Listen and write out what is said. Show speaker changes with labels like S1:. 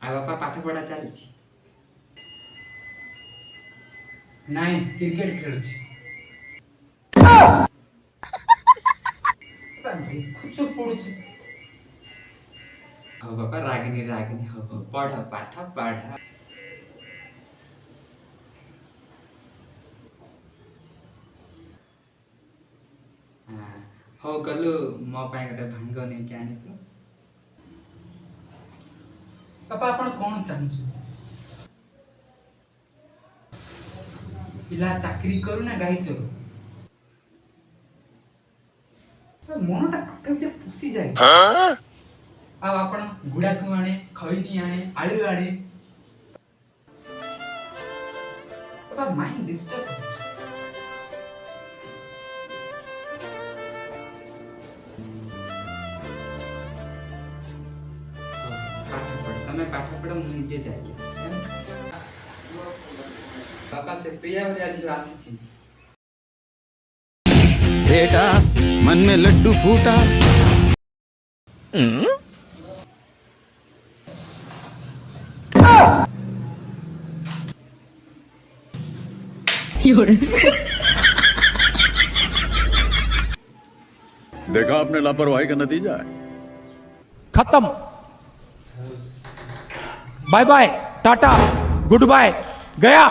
S1: आ बापा पाठ पढ़ा चलछि
S2: ନାଇଁ କ୍ରିକେଟ ଖେଳୁଛି। ବାପା ଦେଖୁଛ ପଡୁଛି।
S1: हो बापा रागिनी रागिनी हो पढ़ पाठ पढ़ हो गलु मो ପାଇଁ ଗୋଟେ ଭାଙ୍ଗ ନେଇକି ଆଣିବୁ।
S2: ବାପା ଆପଣ କଣ ଚାହୁଁଛନ୍ତି? ପିଲା ଚାକିରି କରୁ ନା ଗାଈ ଚରୁ? ମନଟା ପାଠ ଭିତରେ ପଶିଯାଏ। ଆଉ ଆପଣ ଗୁଡାକୁ ଆଣେ, ଖଇନି ଆଣେ, ଆଳୁ ଆଣେ। ବାପା ମାଇଣ୍ଡ ଡିଷ୍ଟର୍ବ କରୁଛି।
S1: ପାଠ ପଢ ତମେ ପାଠ ପଢ ମୁଁ ନିଜେ ଯାଇକି ବାପା ସେ ପ୍ରିୟା ଭଳିଆ ଝିଅ ଆସିଛି।
S3: बेटा मन में लड्डू फूटा।
S4: देखा आपने लापरवाही का नतीजा है।
S5: खत्म। Bye bye tata goodbye गया।